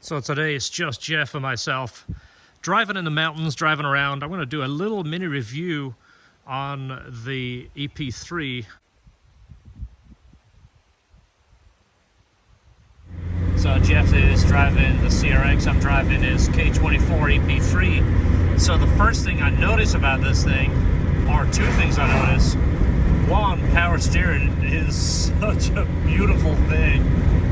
So today it's just Jeff and myself driving in the mountains, driving around. I'm going to do a little mini review on the EP3. So Jeff is driving the CRX, I'm driving his K24 EP3. So the first thing I notice about this thing, or two things I notice. One, power steering is such a beautiful thing.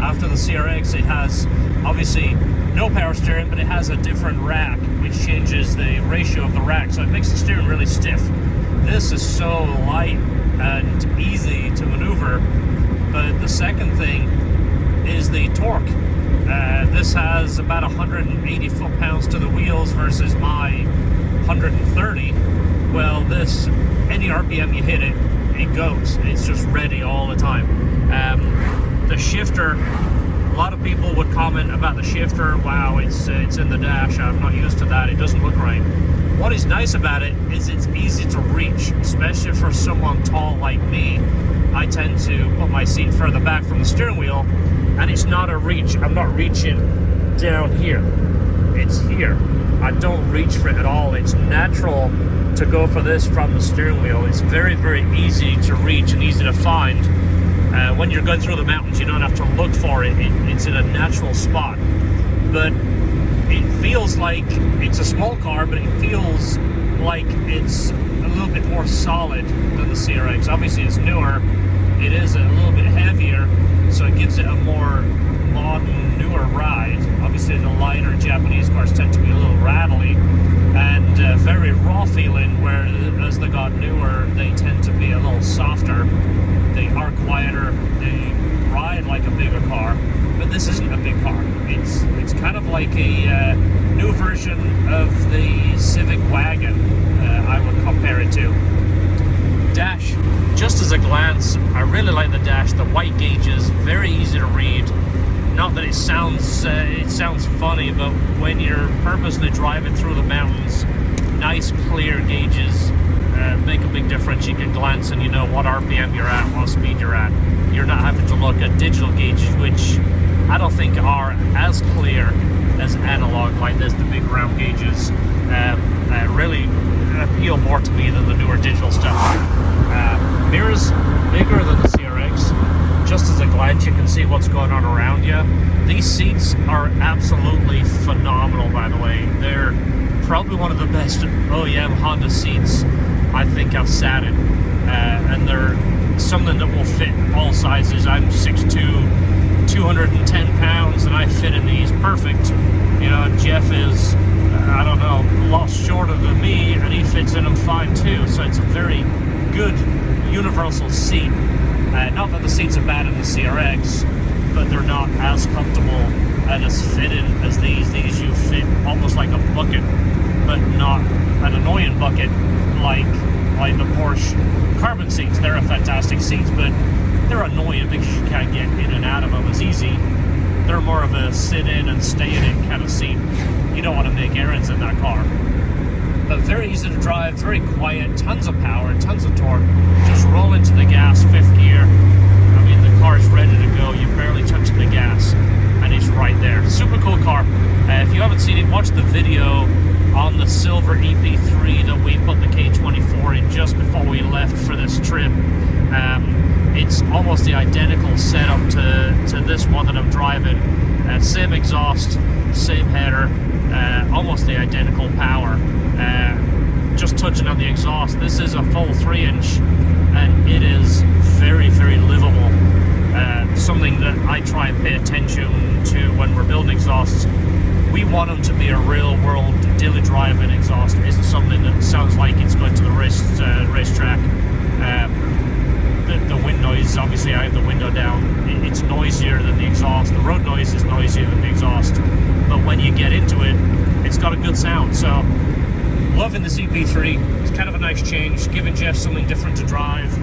After the CRX, it has obviously no power steering, but it has a different rack, which changes the ratio of the rack, so it makes the steering really stiff. This is so light and easy to maneuver. But the second thing is the torque. This has about 180 foot-pounds to the wheels versus my 130. Well, this, any RPM you hit it, it goes. It's just ready all the time. The shifter, a lot of people would comment about the shifter. Wow, it's in the dash. I'm not used to that. It doesn't look right. What is nice about it is it's easy to reach, especially for someone tall like me. I tend to put my seat further back from the steering wheel, and it's not a reach. I'm not reaching down here. It's here. I don't reach for it at all. It's natural to go for this from the steering wheel. It's very, very easy to reach and easy to find. When you're going through the mountains, you don't have to look for it. It's in a natural spot. But it feels like it's a small car, but it feels like it's a little bit more solid than the CRX. Obviously, it's newer. It is a little bit heavier, so it gives it a more modern, newer ride. Obviously, the lighter Japanese cars tend to be a little rattly and very raw feeling, whereas they got newer, they tend to be a little softer. They are quieter, they ride like a bigger car, but this isn't a big car. It's kind of like a new version of the Civic wagon, I would compare it to. Dash, just as a glance, I really like the dash. The white gauges, very easy to read. Not that it sounds funny, but when you're purposely driving through the mountains, nice clear gauges make a big difference. You can glance and you know what RPM you're at, what speed you're at. You're not having to look at digital gauges, which I don't think are as clear as analog like this. The big round gauges really appeal more to me than the newer digital stuff. Mirrors bigger than the CRX. Just as a glance, you can see what's going on around you. These seats are absolutely phenomenal, by the way. They're probably one of the best OEM Honda seats I think I've sat in. And they're something that will fit all sizes. I'm 6'2", 210 pounds, and I fit in these perfect. You know, Jeff is, I don't know, a lot shorter than me, and he fits in them fine too. So it's a very good universal seat. Not that the seats are bad in the CRX, but they're not as comfortable and as fitted as these. These you fit almost like a bucket, but not an annoying bucket like the Porsche carbon seats. They're a fantastic seats, but they're annoying because you can't get in and out of them as easy. They're more of a sit in and stay in it kind of seat. You don't want to make errands in that car. But very easy to drive, very quiet, tons of power, tons of torque. Just roll into the gas, fifth gear. I mean, the car is ready to go. You're barely touching the gas, and it's right there. Super cool car. If you haven't seen it, watch the video on the silver EP3 that we put the K24 in just before we left for this trip. It's almost the identical setup to this one that I'm driving. Same exhaust, same header, almost the identical power. Just touching on the exhaust, this is a full 3-inch, and it is very, very livable. Something that I try and pay attention to when we're building exhausts. We want them to be a real-world daily driving exhaust. It isn't something that sounds like it's going to the racetrack. The wind noise, obviously I have the window down. It's noisier than the exhaust. The road noise is noisier than the exhaust. But when you get into it, it's got a good sound. So, loving the EP3. It's kind of a nice change, giving Jeff something different to drive,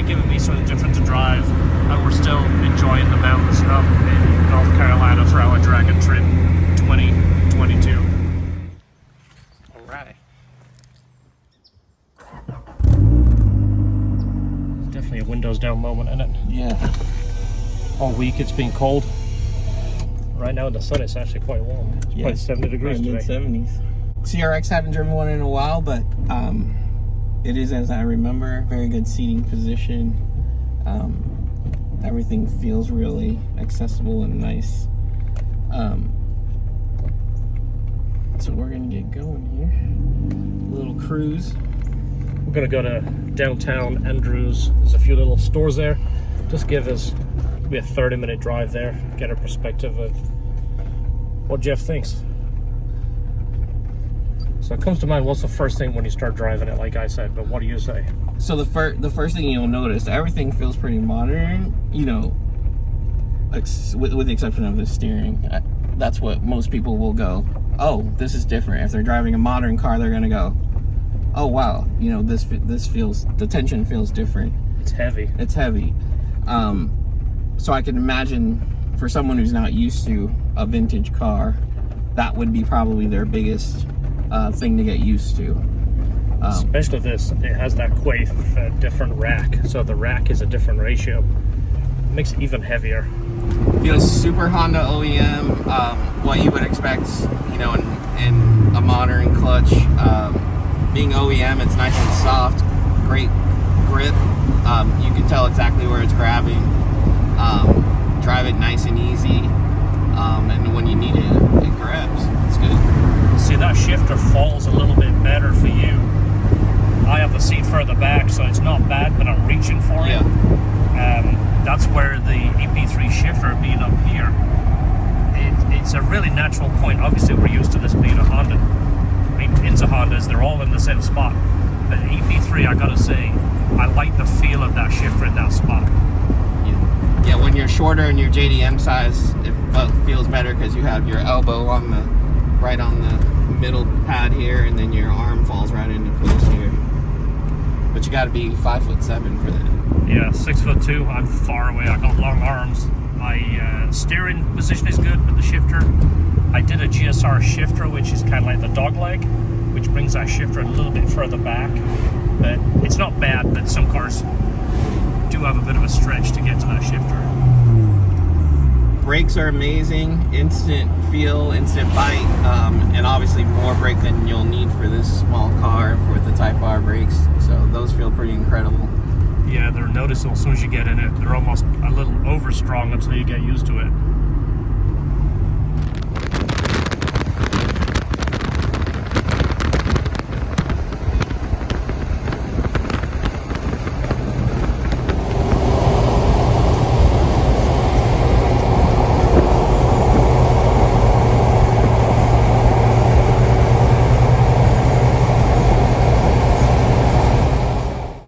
giving me something different to drive, and we're still enjoying the mountains up in North Carolina for our Dragon Trip 2022. All right. Definitely a windows down moment, isn't it? Yeah. All week it's been cold. right now in the sun, it's actually quite warm. It's probably 70 degrees today. Mid-70s. CRX, haven't driven one in a while, but it is, as I remember, very good seating position. Everything feels really accessible and nice. So we're gonna get going here. A little cruise. We're gonna go to downtown Andrews. There's a few little stores there. Just give us maybe a 30-minute drive there. Get a perspective of what Jeff thinks. So it comes to mind, what's the first thing when you start driving it, like I said, but what do you say? So the first thing you'll notice, everything feels pretty modern, you know, with the exception of the steering. That's what most people will go, oh, this is different. If they're driving a modern car, they're gonna go, oh wow, you know, this feels, the tension feels different. It's heavy. It's heavy. So I can imagine for someone who's not used to a vintage car, that would be probably their biggest thing to get used to. Especially this, it has that quite different rack, so the rack is a different ratio. It makes it even heavier. Feels super Honda OEM, what you would expect, you know, in a modern clutch. Being OEM, it's nice and soft, great grip. You can tell exactly where it's grabbing. Drive it nice and easy, and when you need it, it grabs. It's good. See, that shifter falls a little bit better for you. I have the seat further back, so it's not bad, but I'm reaching for it. That's where the EP3 shifter being up here, it's a really natural point. Obviously, we're used to this being a Honda. I mean, into Hondas, they're all in the same spot. But EP3, I gotta say, I like the feel of that shifter in that spot. Yeah, when you're shorter and your JDM size, it feels better because you have your elbow right on the middle pad here, and then your arm falls right into place here. But you got to be 5'7" for that. Yeah, 6'2". I'm far away. I got long arms. My steering position is good, but the shifter, I did a GSR shifter, which is kind of like the dog leg, which brings that shifter a little bit further back. But it's not bad, but some cars do have a bit of a stretch to get to that shifter. Brakes are amazing, instant feel, instant bite, and obviously more brake than you'll need for this small car with the Type R brakes. So those feel pretty incredible. Yeah, they're noticeable as soon as you get in it. They're almost a little over strong until you get used to it.